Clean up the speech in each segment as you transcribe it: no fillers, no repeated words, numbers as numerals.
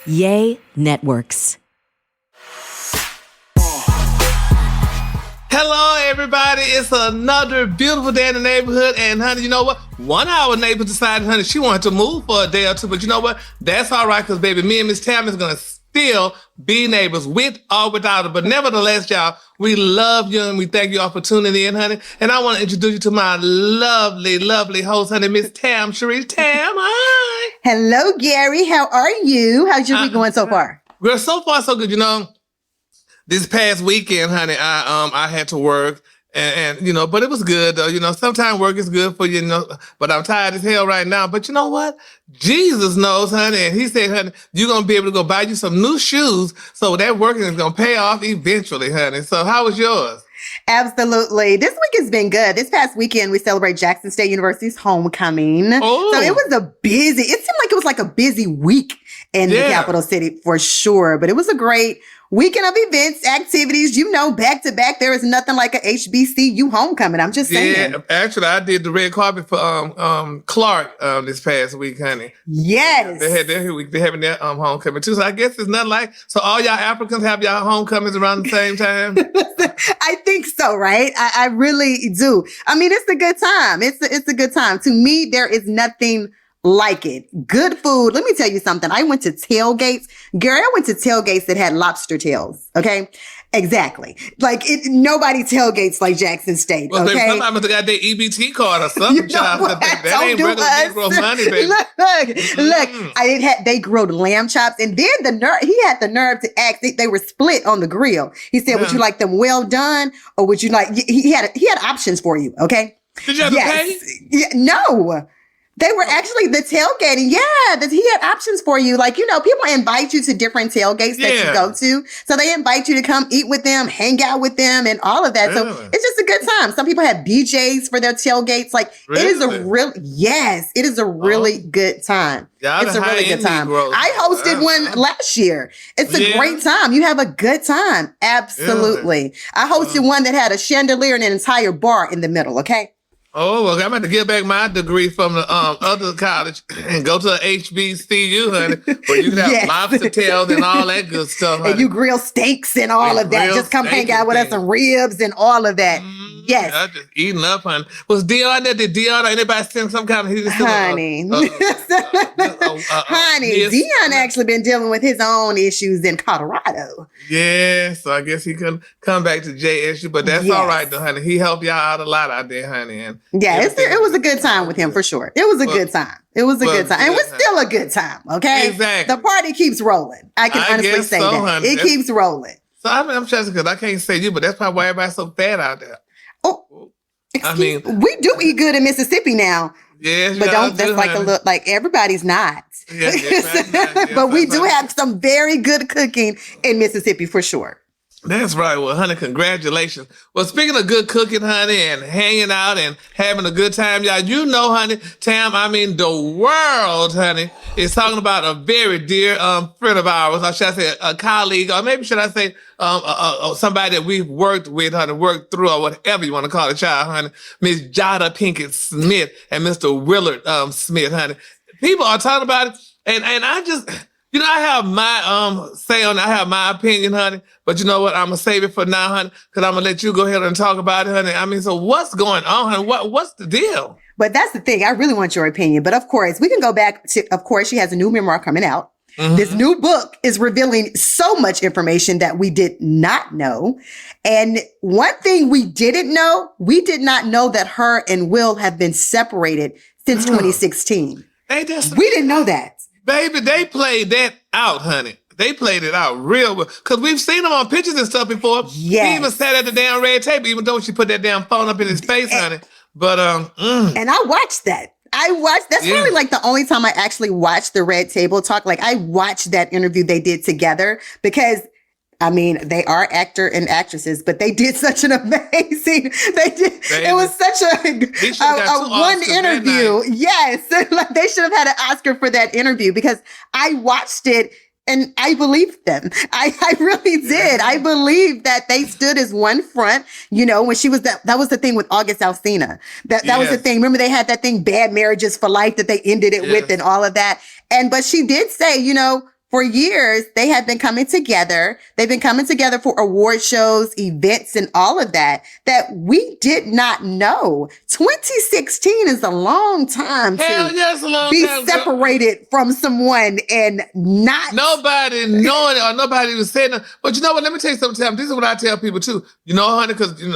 Yay Networks. Hello, everybody. It's another beautiful day in the neighborhood. And, honey, you know what? One of our neighbors decided, honey, she wanted to move for a day or two. But you know what? That's all right, because, baby, me and Miss Tam is going to still be neighbors with or without her. But nevertheless, y'all, we love you and we thank you all for tuning in, honey. And I want to introduce you to my lovely, lovely host, honey, Miss Tam Sharice. Tam, hi. Hello, Gary. How are you? How's your week going so far? Well, so far, so good. You know, this past weekend, honey, I had to work and you know, but it was good though. You know, sometimes work is good for you, you know, but I'm tired as hell right now. But you know what? Jesus knows, honey. And he said, honey, you're going to be able to go buy you some new shoes. So that working is going to pay off eventually, honey. So how was yours? Absolutely. This week has been good. This past weekend, we celebrate Jackson State University's homecoming. Oh. So it was it seemed like it was like a busy week in the capital city for sure. But it was a great weekend of events, activities, you know, back to back. There is nothing like a HBCU homecoming. I'm just saying. Yeah, actually, I did the red carpet for Clark this past week, honey. Yes. They're having their homecoming too. So I guess it's nothing like, so all y'all Africans have y'all homecomings around the same time? I think so, right? I really do. I mean, it's a good time. It's a good time. To me, there is nothing like it. Good food. Let me tell you something. I went to tailgates. Gary, I went to tailgates that had lobster tails. Okay. Exactly. Like nobody tailgates like Jackson State. Well, okay. Somebody must have got their EBT card or something. You know what? That ain't regular Negro money, baby. Look, they grilled lamb chops, and then he had the nerve to ask. They were split on the grill. He said, "Would you like them well done, or would you like?" He had options for you. Okay. Did you have to pay? Yeah, no. They were actually the tailgating. Yeah, he had options for you. Like, you know, people invite you to different tailgates that you go to. So they invite you to come eat with them, hang out with them, and all of that. Really? So it's just a good time. Some people have BJs for their tailgates. Like, really? It is a really good time. Yeah, it's a really good time. I hosted one last year. It's a great time. You have a good time. Absolutely. Yeah. I hosted one that had a chandelier and an entire bar in the middle, okay? Oh, well, I'm going to get back my degree from the other college and go to a HBCU, honey, where you can have lobster tails and all that good stuff, honey. And you grill steaks and all of that. Just come hang out with us, some ribs and all of that. Yes. I'm just eating up, honey. Was Dion there? Did Dion or anybody send some kind of... Honey. Honey, Dion actually been dealing with his own issues in Colorado. Yeah, so I guess he couldn't come back to JSU, but that's all right, though, honey. He helped y'all out a lot out there, honey. And it was a good time with him, for sure. It was a good time. It was a good time. And it's still a good time, okay? Exactly. The party keeps rolling. I can honestly say that. Honey. It keeps rolling. So I'm just because I can't say you, but that's probably why everybody's so fat out there. Oh, we do eat good in Mississippi now. Yes, but that's like a little, like everybody's not. Yes, but we do have some very good cooking in Mississippi for sure. That's right. Well, honey, congratulations. Well, speaking of good cooking, honey, and hanging out and having a good time, y'all, you know, honey, Tam, I mean, the world, honey, is talking about a very dear friend of ours, or should I say a colleague, or maybe should I say somebody that we've worked with, honey, worked through, or whatever you want to call a child, honey, Miss Jada Pinkett Smith and Mr. Willard Smith, honey. People are talking about it, and I just... You know, I have my say on it. I have my opinion, honey. But you know what? I'm going to save it for now, honey, because I'm going to let you go ahead and talk about it, honey. I mean, so what's going on, honey? What's the deal? But that's the thing. I really want your opinion. But of course, we can go back to, of course, she has a new memoir coming out. Mm-hmm. This new book is revealing so much information that we did not know. And one thing we did not know that her and Will have been separated since 2016. We didn't know that. Baby, they played that out, honey. They played it out real well. Because we've seen them on pictures and stuff before. Yes. He even sat at the damn red table, even though she put that damn phone up in his face, honey. But, And I watched that. That's really like the only time I actually watched the Red Table Talk. Like I watched that interview they did together because I mean, they are actor and actresses, but they did such an amazing, it was such a one interview. Yes. Like they should have had an Oscar for that interview because I watched it and I believed them. I really did. I believed that they stood as one front, you know, when she was that was the thing with August Alsina. That was the thing. Remember they had that thing, Bad Marriages for Life, that they ended it with and all of that. But she did say, you know, for years, they had been coming together. They've been coming together for award shows, events, and all of that we did not know. 2016 is a long time to be separated from someone and not nobody knowing it or nobody was saying it. But you know what? Let me tell you something, Tam. This is what I tell people too. You know, honey, because doing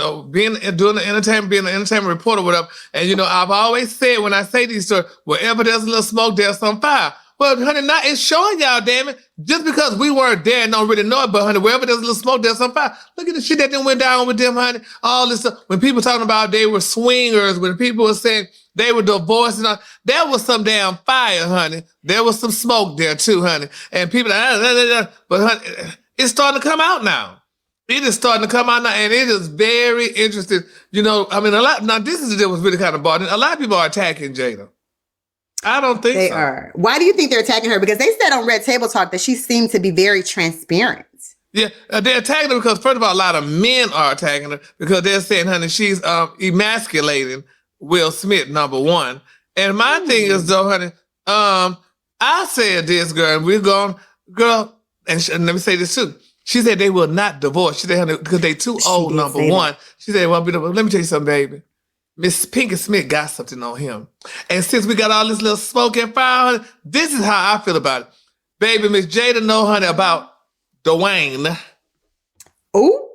the entertainment, being an entertainment reporter, or whatever. And I've always said when I say these stories, wherever there's a little smoke, there's some fire. Well, honey, now it's showing y'all, damn it. Just because we weren't there and don't really know it, but honey, wherever there's a little smoke, there's some fire. Look at the shit that then went down with them, honey. All this stuff. When people talking about they were swingers, when people were saying they were divorced and all, there was some damn fire, honey. There was some smoke there too, honey. And people, but honey, it's starting to come out now. It is starting to come out now, and it is very interesting. Now this is the deal was really kind of bothering. A lot of people are attacking Jada. I don't think they are. Why do you think they're attacking her? Because they said on Red Table Talk that she seemed to be very transparent. Yeah, they're attacking her because, first of all, a lot of men are attacking her because they're saying, honey, she's emasculating Will Smith, number one. And my thing is, though, honey, I said this, girl, and we're going, girl, and let me say this, too. She said they will not divorce. She said, honey, because they too old, number one. She said, well, let me tell you something, baby. Miss Pinkett Smith got something on him. And since we got all this little smoke and fire, honey, this is how I feel about it. Baby, Miss Jada know, honey, about Dwayne. Ooh.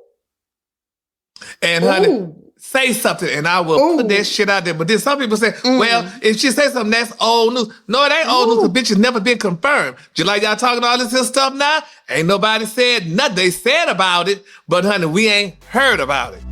And, honey, say something and I will put that shit out there. But then some people say, well, if she say something, that's old news. No, it ain't old news. The bitch has never been confirmed. Just like y'all talking all this here stuff now, ain't nobody said nothing. They said about it, but, honey, we ain't heard about it.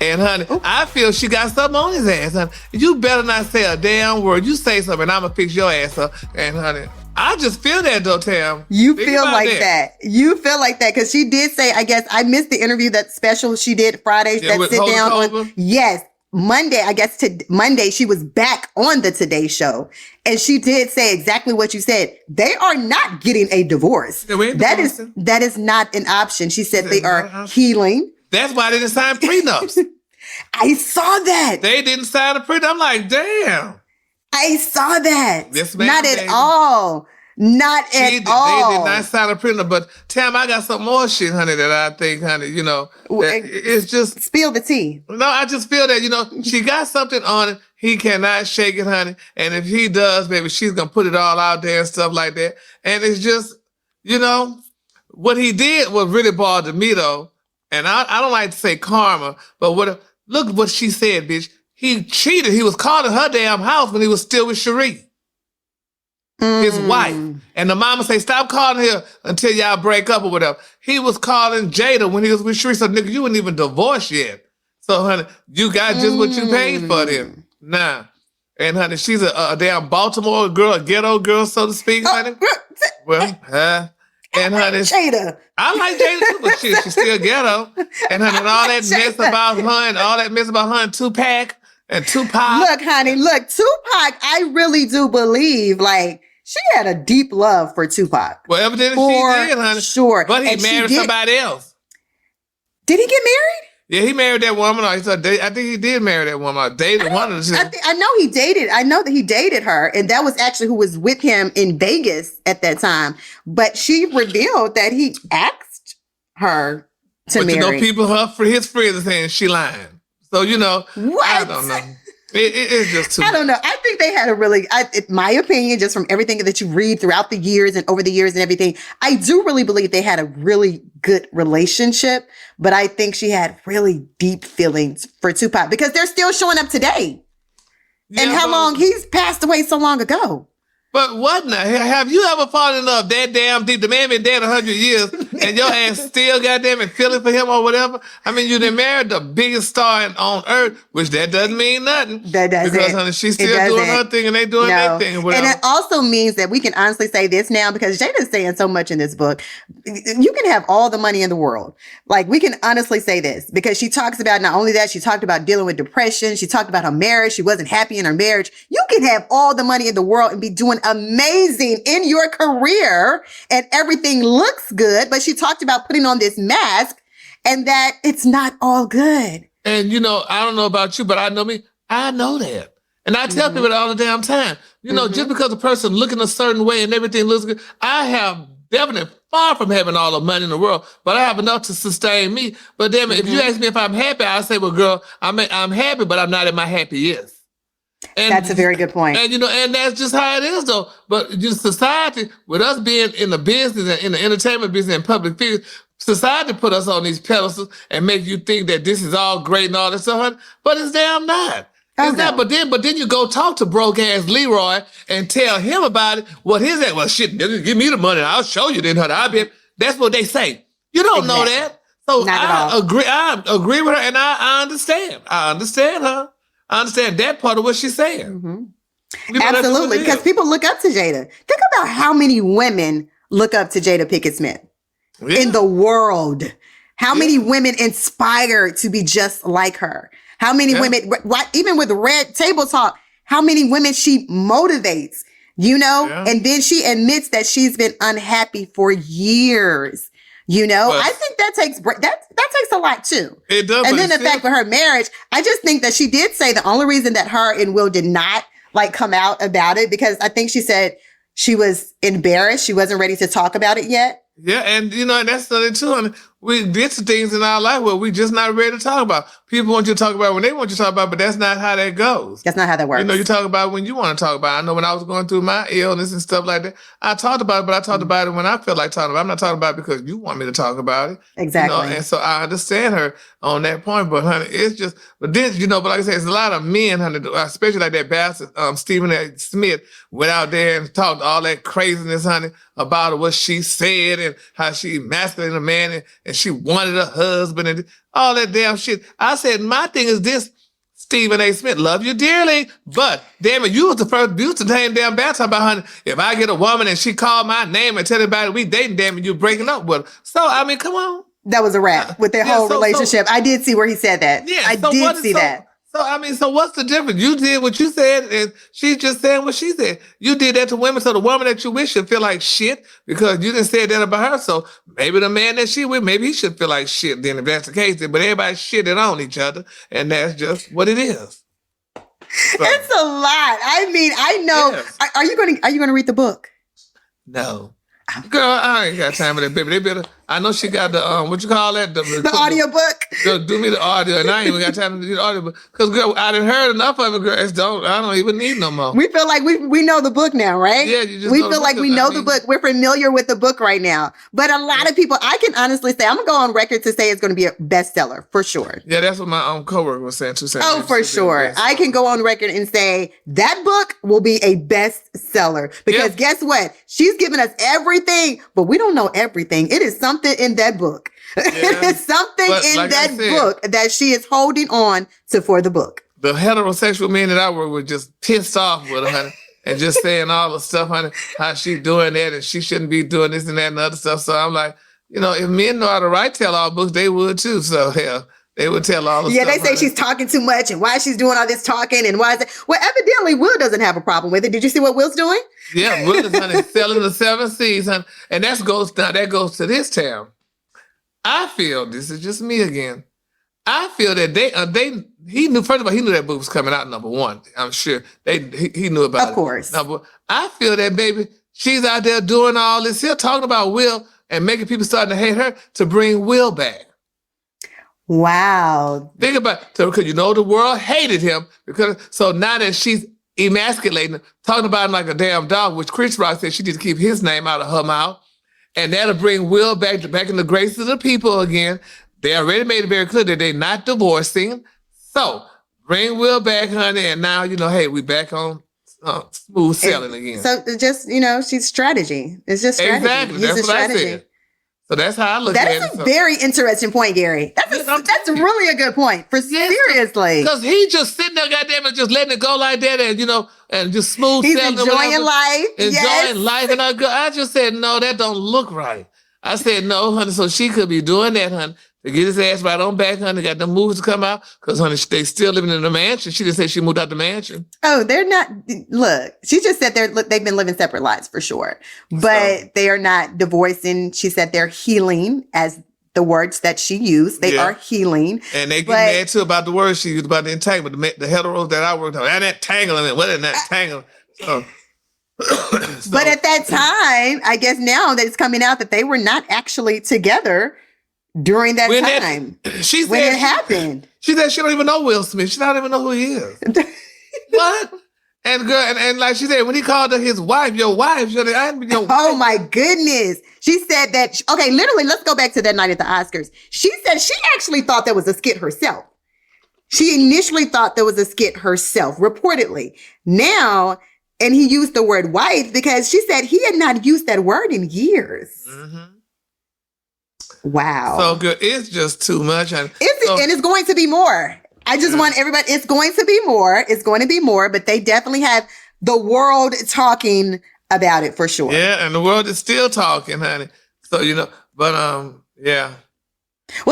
And, honey, I feel she got something on his ass, honey. You better not say a damn word. You say something, I'm going to fix your ass up. And, honey, I just feel that, though, Tam. You feel like that. You feel like that. Because she did say, I guess, I missed the interview, that special she did Friday, that sit down on. Yes. Monday, I guess Monday, she was back on the Today Show. And she did say exactly what you said. They are not getting a divorce. Yeah, that is not an option. She said they are healing. That's why they didn't sign prenups. I saw that. They didn't sign a prenup. I'm like, damn. I saw that. Yes, ma'am, not at all. Not at all. They did not sign a prenup. But, Tam, I got some more shit, honey, that I think, honey, it's just... Spill the tea. No, I just feel that, she got something on it. He cannot shake it, honey. And if he does, baby, she's going to put it all out there and stuff like that. And it's just, what he did was really bothered me, though. And I don't like to say karma, but look what she said, bitch. He cheated. He was calling her damn house when he was still with Cherie, his wife. And the mama say, stop calling her until y'all break up or whatever. He was calling Jada when he was with Cherie. So, nigga, you weren't even divorced yet. So, honey, you got just what you paid for them. Nah. And, honey, she's a damn Baltimore girl, a ghetto girl, so to speak, honey. Well, and, honey, Jada. I like Jada too, but she's still ghetto. And, honey, and all that mess about her and Tupac and Tupac. Look, honey, Tupac, I really do believe, she had a deep love for Tupac. Well, evidently she did, honey. Sure. But he married somebody else. Did he get married? Yeah, he married that woman. I think he did marry that woman. I dated one of the two. I know he dated. I know that he dated her, and that was actually who was with him in Vegas at that time. But she revealed that he asked her to marry. But people, his friends are saying she lying. So what? I don't know. It's just too much. I don't know. I think they had a really, in my opinion, just from everything that you read throughout the years and over the years and everything, I do really believe they had a really good relationship. But I think she had really deep feelings for Tupac because they're still showing up today. Yeah, and how long? He's passed away so long ago. But what now? Have you ever fallen in love that damn deep? The man been dead 100 years and your ass still goddamn it feeling for him or whatever? I mean, you done married the biggest star on earth, which that doesn't mean nothing. That doesn't. Because, honey, she's still doing her thing and they doing their thing. And it also means that we can honestly say this now because Jada's saying so much in this book. You can have all the money in the world. We can honestly say this because she talks about not only that, she talked about dealing with depression. She talked about her marriage. She wasn't happy in her marriage. You can have all the money in the world and be doing amazing in your career and everything looks good. But she talked about putting on this mask and that it's not all good. And, I don't know about you, but I know me. I know that. And I tell people that all the damn time. You know, just because a person looking a certain way and everything looks good, I have definitely far from having all the money in the world, but I have enough to sustain me. But then if you ask me if I'm happy, I say, well, girl, I'm happy, but I'm not in my happiest. And that's a very good point. And, you know, and that's just how it is, though. But just society, with us being in the business and in the entertainment business and public figures, society put us on these pedestals and make you think that this is all great and all this stuff, but it's damn not. It's not. But then you go talk to broke ass Leroy and tell him about it. What is that? Well, shit, give me the money. I'll show you then, honey. That's what they say. You don't know that. So I agree with her, and I understand. I understand her. I understand that part of what she's saying. You know, absolutely, because people look up to Jada. Think about how many women look up to Jada Pinkett Smith in the world. How many women inspire to be just like her? How many women, even with Red Table Talk, how many women she motivates, you know? And then she admits that she's been unhappy for years. You know, I think that takes a lot too. It does. And then the fact with her marriage, I just think that she did say the only reason that her and Will did not like come out about it, because I think she said she was embarrassed. She wasn't ready to talk about it yet. Yeah, and you know, and that's the thing too. And we get to things in our life where we just not ready to talk about. People want you to talk about when they want you to talk about, but that's not how that goes. That's not how that works. You know, you talk about when you want to talk about it. I know when I was going through my illness and stuff like that, I talked about it, but I talked about it when I felt like talking about it. I'm not talking about it because you want me to talk about it. Exactly. You know? And so I understand her on that point, but honey, it's just, but then, you know, but like I said, it's a lot of men, honey, especially like that bastard, Stephen A. Smith, went out there and talked all that craziness, honey, about what she said and how she emasculated a man and she wanted a husband and all that damn shit. I said, my thing is this, Stephen A. Smith, love you dearly, but damn it, you was the first, you was the damn bad talk about, honey, if I get a woman and she called my name and tell everybody we dating, damn it, you breaking up with her. So, I mean, come on. That was a wrap with their whole relationship. I did see where he said that. Yeah, I did see that. So, I mean, so what's the difference? You did what you said, and she's just saying what she said. You did that to women, so the woman that you with should feel like shit because you didn't say that about her. So maybe the man that she with, maybe he should feel like shit then if that's the case. But everybody's shitting on each other, and that's just what it is. So, it's a lot. I mean, I know. Yes. Are you going to read the book? No. Girl, I ain't got time for that, baby. They better. I know she got the what you call that? The audio book. Do me the audio, and I ain't even got time to do the audio book because girl, I done heard enough of it. Girl, I don't even need no more. We feel like we know the book now, right? Yeah, you just we feel like we know the book. We're familiar with the book right now. But a lot of people, I can honestly say, I'm gonna go on record to say it's going to be a bestseller for sure. Yeah, that's what my coworker was saying too. Oh, for sure. I can go on record and say that book will be a bestseller because guess what? She's given us everything, but we don't know everything. It is something in that book. Yeah. It is something in that book that she is holding on to for the book. The heterosexual men that I work with just pissed off with her, honey, and just saying all the stuff, honey, how she doing that and she shouldn't be doing this and that and other stuff. So I'm like, you know, if men know how to write tell-all books, they would too. So hell, they would tell all the stuff. Yeah, they say honey. She's talking too much and why she's doing all this talking and why is it? Well, evidently Will doesn't have a problem with it. Did you see what Will's doing? Yeah, Will is honey selling the 7 C's, honey, and that goes to this town. I feel, this is just me again, I feel that he knew, first of all, he knew that book was coming out, number one. I'm sure he knew about it. Of course. Number, I feel that, baby, she's out there doing all this here, talking about Will and making people starting to hate her to bring Will back. Wow. Think about it, because you know the world hated him, so now that she's emasculating him, talking about him like a damn dog, which Chris Rock said she needs to keep his name out of her mouth. And that'll bring Will back in the grace of the people again. They already made it very clear that they're not divorcing. So bring Will back, honey. And now, you know, hey, we back on smooth sailing again. So just, you know, she's strategy. It's just strategy. Exactly. That's what I said. So that's how I look at it. That is a very interesting point, Gary. That's really a good point. Seriously. Because he just sitting there, goddamn it, just letting it go like that and, you know, and just smooth sailing. He's enjoying life. Enjoying life. And I just said, no, that don't look right. I said, no, honey, so she could be doing that, honey, to get his ass right on back, honey. Got the movies to come out because, honey, they still living in the mansion. She didn't say she moved out the mansion. Oh, they're not. Look, she just said they've been living separate lives for sure, but they are not divorcing. She said they're healing as the words that she used. They are healing. And they get mad too about the words she used about the entanglement. The heteros that I worked on, and that tangling, what is that tangling? So, but at that time, I guess now that it's coming out that they were not actually together during that time. When it happened. She said she don't even know Will Smith. She don't even know who he is. What? And girl, and like she said, when he called her his wife, your wife, oh my goodness. She said that, okay, literally, let's go back to that night at the Oscars. She said she actually thought that was a skit herself. She initially thought there was a skit herself, reportedly. Now, and he used the word wife because she said he had not used that word in years. Mm-hmm. Wow. So good. It's just too much. And it's going to be more. I just want everybody, it's going to be more. It's going to be more, but they definitely have the world talking about it for sure. Yeah, and the world is still talking, honey. So, yeah. Well,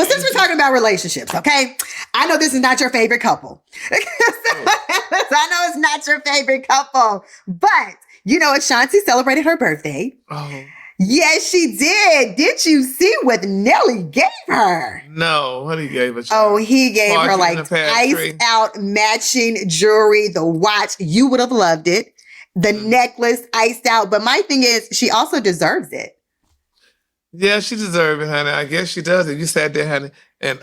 since we're talking about relationships, okay? I know this is not your favorite couple. I know it's not your favorite couple, but Ashanti celebrated her birthday. Oh. Yes, she did. Did you see what Nelly gave her? No, what he gave her? Oh, he gave her like iced out matching jewelry, the watch. You would have loved it. The necklace iced out. But my thing is, she also deserves it. Yeah, she deserves it, honey. I guess she does it. You sat there, honey, and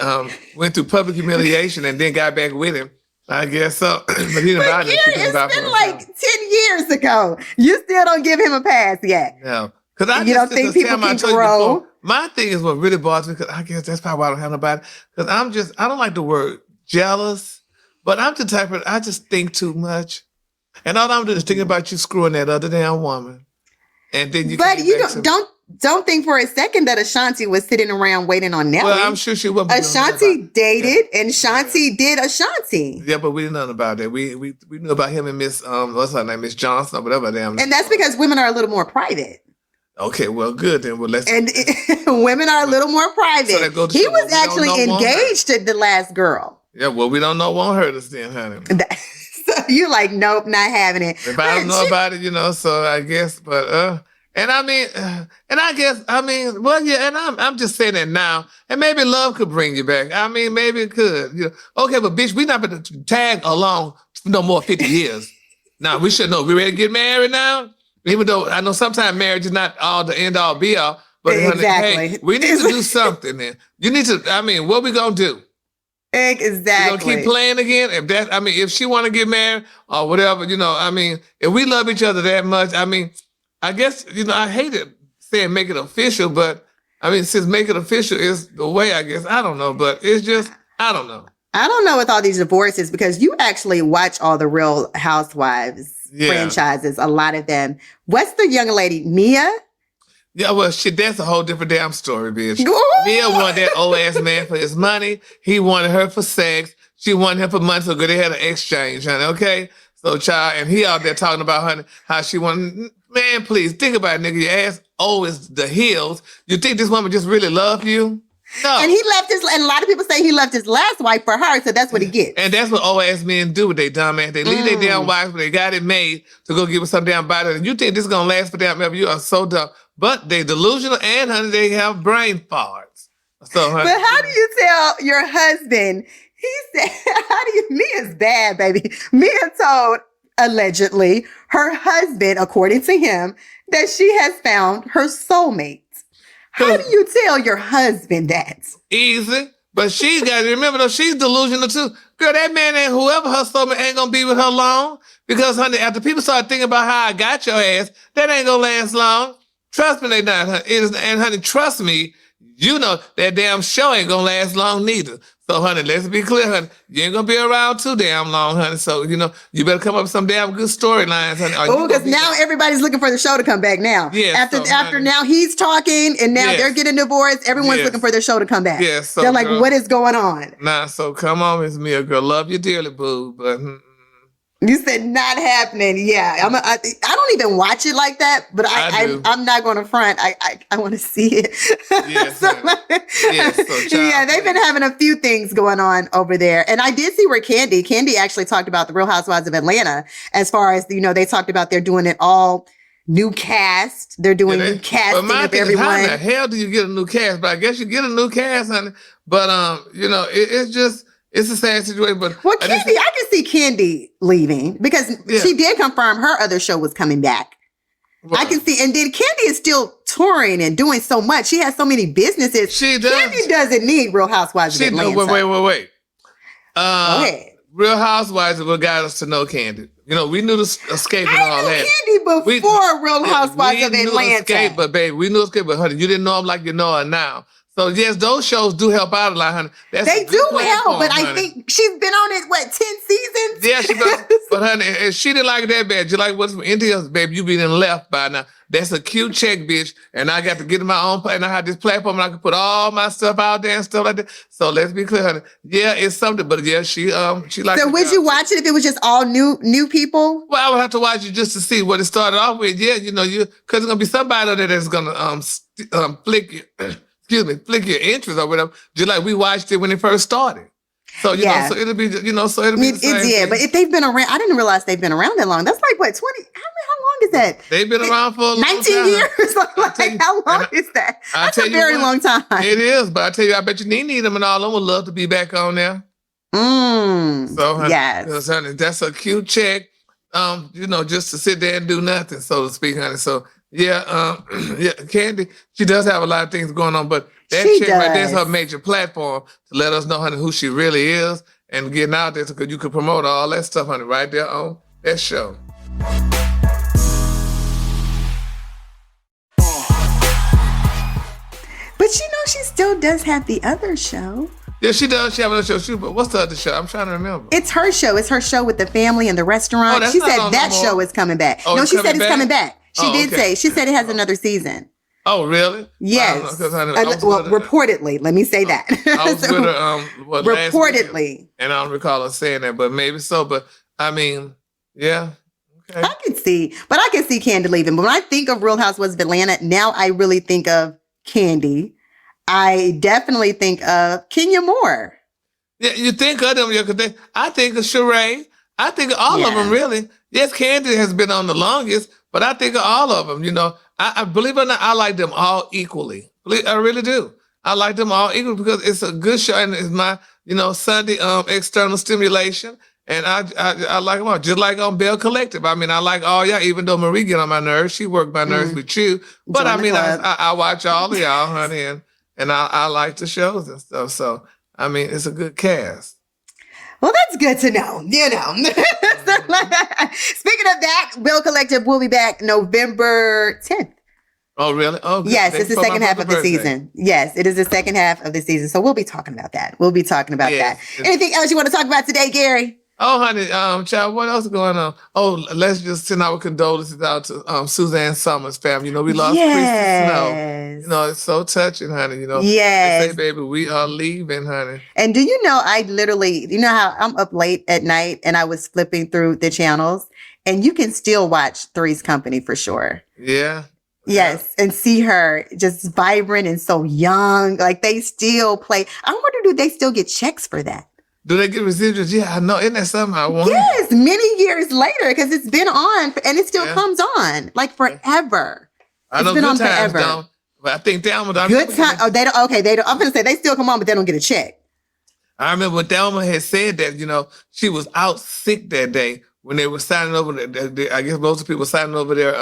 went through public humiliation and then got back with him. I guess so. But he didn't buy it. It's been like 10 years ago. You still don't give him a pass yet. No. Because you don't think people can grow? My thing is what really bothers me, because I guess that's probably why I don't have nobody. Because I don't like the word jealous, but I'm the type of, I just think too much. And all I'm doing is thinking about you screwing that other damn woman. And then don't think for a second that Ashanti was sitting around waiting on Nelly. Well, I'm sure she wasn't. Ashanti dated, and Ashanti did Ashanti. Yeah, but we didn't know about that. We knew about him and Miss what's her name, Miss Johnson or whatever damn. And that's because women are a little more private. Okay, well, good then. Well, let's. And women are a little more private. So he was actually engaged to the last girl. Yeah, well, we don't know won't hurt us then, honey. So you like, nope, not having it. If I don't know about it, so I guess, but and I guess, well, yeah, and I'm just saying that now, and maybe love could bring you back. I mean, maybe it could. Okay, but bitch, we not going to tag along for no more 50 years. Now we should know. We ready to get married now? Even though I know sometimes marriage is not all the end all be all, but exactly. Honey, hey, we need to do something then. You need to, what we gonna do? Exactly. You gonna keep playing again? If she wanna get married or whatever, if we love each other that much, I guess, I hate it saying make it official, but since make it official is the way, I guess, I don't know, but it's just, I don't know. I don't know with all these divorces because you actually watch all the Real Housewives franchises, a lot of them. What's the young lady, Mia? Yeah, well, shit, that's a whole different damn story, bitch. Mia wanted that old ass man for his money. He wanted her for sex. She wanted him for money, so good they had an exchange, honey, okay? So, child, and he out there talking about, honey, how she wanted, man, please, think about it, nigga. Your ass always the heels. You think this woman just really loved you? No. And he left and a lot of people say he left his last wife for her, so that's what he gets. And that's what old ass men do with their dumb ass. They leave their damn wives when they got it made to go get with some damn body. And you think this is going to last for damn ever. You are so dumb. But they delusional and, honey, they have brain farts. So, honey, but how do you tell your husband? He said, Mia's bad, baby. Mia told, allegedly, her husband, according to him, that she has found her soulmate. How do you tell your husband that? Easy. But she's got to remember, though, she's delusional, too. Girl, that man ain't whoever her soulmate ain't going to be with her long. Because, honey, after people start thinking about how I got your ass, that ain't going to last long. Trust me, they not. And, honey, trust me, that damn show ain't going to last long neither. So, honey, let's be clear, honey. You ain't going to be around too damn long, honey. So, you better come up with some damn good storylines, honey. Oh, because now everybody's looking for the show to come back now. Yeah. After now he's talking and now they're getting divorced, everyone's looking for their show to come back. Yeah, so they're like, girl, what is going on? Nah, so come on, Miss Mia, girl. Love you dearly, boo. But you said not happening. Yeah, I don't even watch it like that, but I'm not going to front. I want to see it. Yes, yeah, they've been having a few things going on over there, and I did see where Candy actually talked about the Real Housewives of Atlanta as far as they talked about they're doing it all new cast. They're doing new casting my of thing everyone. Is, how the hell do you get a new cast? But I guess you get a new cast, honey. But it's a sad situation. But well, Candy, I can see Candy leaving because she did confirm her other show was coming back. Well, I can see, and then Candy is still touring and doing so much. She has so many businesses. She does. Candy doesn't need Real Housewives of Atlanta. Wait. Go ahead. Real Housewives is what got us to know Candy. We knew the Escape and all that. Candy before Real Housewives of Atlanta. Escape, but baby, we knew Escape, but honey, you didn't know them like you know her now. So yes, those shows do help out a lot, honey. They do help, but honey. I think she's been on it, 10 seasons? Yeah, she does. But honey, if she didn't like it that bad, just like what's from India, baby, you be then left by now. That's a cute check, bitch. And I got to get in my own place. And I have this platform and I can put all my stuff out there and stuff like that. So let's be clear, honey. Yeah, it's something, but yeah, she likes it. So would you watch it if it was just all new people? Well, I would have to watch it just to see what it started off with. Yeah, because there's gonna be somebody there that's gonna flick your interest or whatever. Just like we watched it when it first started. So so it'll be the same thing. But if they've been around, I didn't realize they've been around that long. That's like what 20? How long is that? They've been around for a long 19 time. years. How long is that? That's a very long time. It is, but I tell you, I bet you need them and all them would love to be back on there. So honey, yes, honey, that's a cute check. Just to sit there and do nothing, so to speak, honey. So Candy, she does have a lot of things going on, but that chick right there is her major platform to let us know, honey, who she really is and getting out there because you could promote all that stuff, honey, right there on that show. But she still does have the other show. Yeah, she does. She have another show. But what's the other show? I'm trying to remember. It's her show. It's her show with the family and the restaurant. She said that show is coming back. Oh, no, she said it's coming back. She did say. She said it has another season. Oh, really? Yes. Reportedly. Let me say that. I was with her reportedly. And I don't recall her saying that, but maybe so. But I mean, yeah. Okay. I can see Candy leaving. But when I think of Real Housewives of Atlanta, now I really think of Candy. I definitely think of Kenya Moore. Yeah, you think of them. I think of Sheree. I think of all of them, really. Yes, Candy has been on the longest, but I think of all of them. I believe it or not, I like them all equally. I really do. I like them all equally because it's a good show and it's my, Sunday external stimulation. And I like them all, just like on Bell Collective. I mean, I like all y'all, even though Marie get on my nerves. She worked my nerves with you. But I mean, I watch all of y'all, honey, and I like the shows and stuff. So, I mean, it's a good cast. Well, that's good to know, Speaking of that, Bell Collective will be back November 10th. Oh, really? Oh, good. Yes, it's the second half of the season. Yes, it is the second half of the season. So we'll be talking about that. Anything else you want to talk about today, Gary? Oh, honey, child, what else is going on? Oh, let's just send our condolences out to Suzanne Summers' family. We lost Priestess Snow. It's so touching, honey. Yes. They say, baby, we are leaving, honey. And do you know, I literally, how I'm up late at night and I was flipping through the channels and you can still watch Three's Company for sure. Yeah. Yes, and see her just vibrant and so young. Like they still play. I wonder, do they still get checks for that? Do they get residuals? Yeah, I know. Isn't that something I want? Yes, many years later, because it's been on and it still comes on like forever. I know. It's been on forever. Don't, but I think Thelma. Good time. Oh, they don't. Okay, they don't. I'm gonna say they still come on, but they don't get a check. I remember when Thelma had said that. She was out sick that day when they were signing over. I guess most of the people were signing over their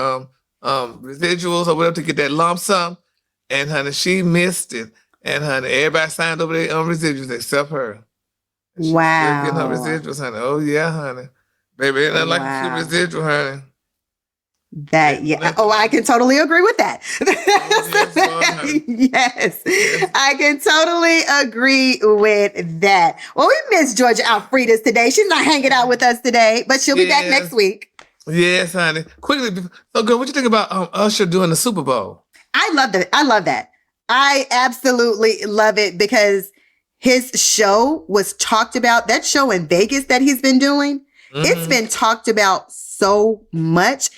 residuals or whatever to get that lump sum, and honey, she missed it. And honey, everybody signed over their residuals except her. Wow. Getting her residuals, honey. Oh, yeah, honey. Baby, ain't nothing like a residual, honey. I can totally agree with that. Yes, I can totally agree with that. Well, we miss Georgia Alfredas today. She's not hanging out with us today, but she'll be back next week. Yes, honey. Quickly, so good. What you think about Usher doing the Super Bowl? I love that. I absolutely love it because his show was talked about. That show in Vegas that he's been doing, it's been talked about so much.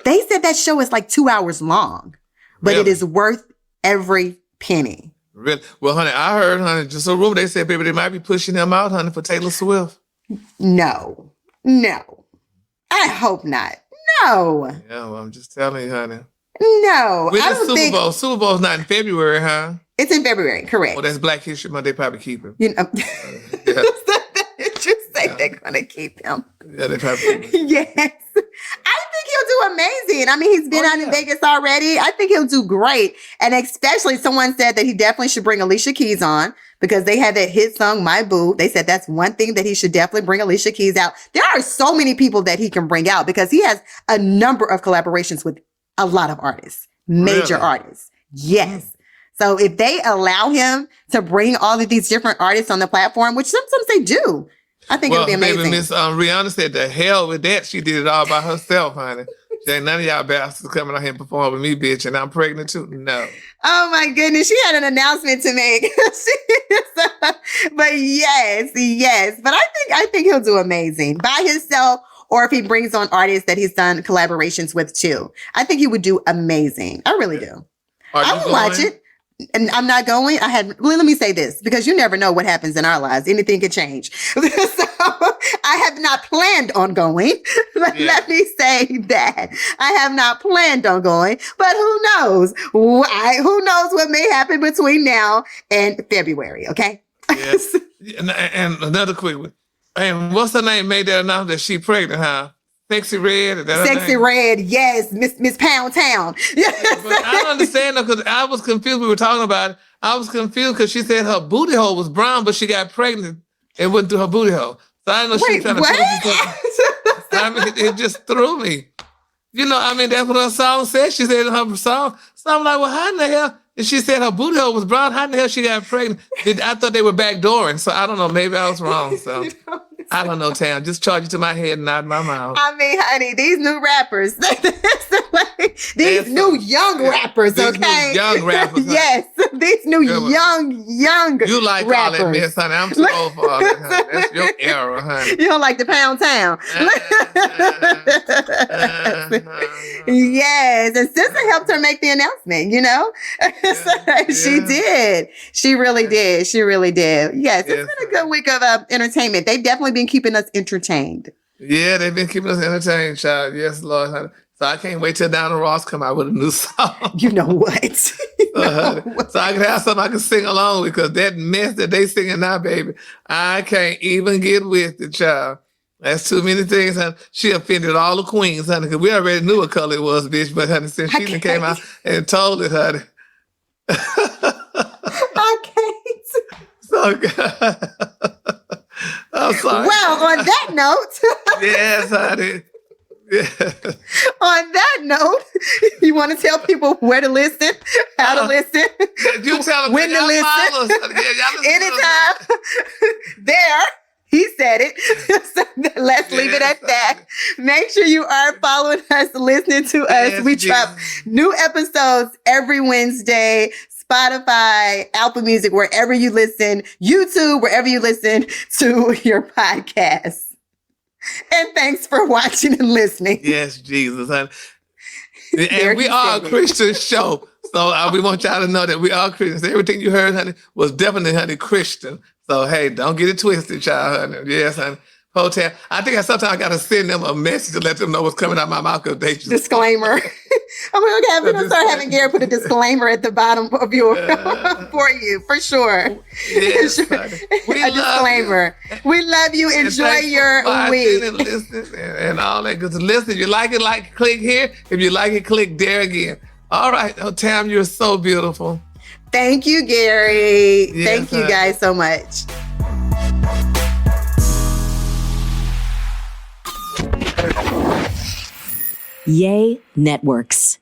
They said that show is like 2 hours long, but it is worth every penny. Really? Well, honey, I heard, honey, just a rumor. They said, baby, they might be pushing him out, honey, for Taylor Swift. No. I hope not. No. Yeah, well, I'm just telling you, honey. No. When I is don't Super think Bowl? Super Bowl's not in February, huh? it's in February, correct. Well, that's Black History Month. They probably keep him. You know, Yeah. just say they're gonna keep him. Yeah, they probably keep him. Yes. I think he'll do amazing. I mean, he's been out in Vegas already. I think he'll do great. And especially someone said that he definitely should bring Alicia Keys on because they had that hit song, My Boo. They said that's one thing that he should definitely bring Alicia Keys out. There are so many people that he can bring out because he has a number of collaborations with a lot of artists, major artists. Yes. So if they allow him to bring all of these different artists on the platform, which sometimes they do, I think it'll be amazing. Baby, Miss Rihanna said, the hell with that. She did it all by herself, honey. She ain't none of y'all bastards coming out here and perform with me, bitch, and I'm pregnant too. No. Oh my goodness. She had an announcement to make. But yes. But I think he'll do amazing by himself or if he brings on artists that he's done collaborations with too. I think he would do amazing. I really do. I will watch it. And I'm not going. Let me say this, because you never know what happens in our lives. Anything could change. So I have not planned on going. Let me say that. I have not planned on going, but who knows? Who knows what may happen between now and February, okay? Yes. And another quick one. And what's her name made that announcement that she pregnant, huh? Sexy Red. Sexy Red, yes, Miss Pound Town. Yes. But I don't understand though, because I was confused. We were talking about it. I was confused because she said her booty hole was brown, but she got pregnant and went through her booty hole. So I didn't know she was trying to what? I mean, it just threw me. You know, I mean, that's what her song said. She said in her song. So I'm like, well, how in the hell? And she said her booty hole was brown. How in the hell she got pregnant? I thought they were backdooring. So I don't know. Maybe I was wrong. So I don't know, Tam. Just charge it to my head and not my mouth. I mean, honey, these new rappers, these new young rappers, these okay? New young rappers. Honey. Yes, these new young You like rappers. all that mess, honey. I'm too old for all that, honey. That's your era, honey. You don't like the Pound Town. Yes, and Sister helped her make the announcement, you know? She did. She really did. She really did. Yes, it's been a good week of entertainment. They've definitely been keeping us entertained. Yeah, they've been keeping us entertained, child. Yes, Lord, honey. So I can't wait till Donna Ross come out with a new song. You know what? So I can have something I can sing along with, because that mess that they singing now, baby, I can't even get with it, child. That's too many things, honey. She offended all the queens, honey, because we already knew what color it was, bitch. But, honey, since she even came out and told it, honey. I can't. So good. I'm sorry. Well, on that note. Yes, honey. Yeah. On that note, you want to tell people where to listen, how to listen, you tell them when to listen, anytime. There, he said it. So let's leave it at that. Make sure you are following us, listening to us. Yes, we drop new episodes every Wednesday. Spotify, Apple Music, wherever you listen, YouTube, wherever you listen to your podcast. And thanks for watching and listening. Yes, Jesus, honey. And we are a Christian show. So we want y'all to know that we are Christians. Everything you heard, honey, was definitely, honey, Christian. So, hey, don't get it twisted, child, honey. Yes, honey. Hotel. I think sometimes I got to send them a message to let them know what's coming out of my mouth. They just disclaimer. We're going to start having Gary put a discllaimer at the bottom of your for you, for sure. Yes, we a disclaimer. You. We love you. Enjoy your week. And listen and all that. Because listen, if you like it, click here. If you like it, click there again. All right. Oh, Tam, you're so beautiful. Thank you, Gary. Yes, thank you guys so much. Yay Networks.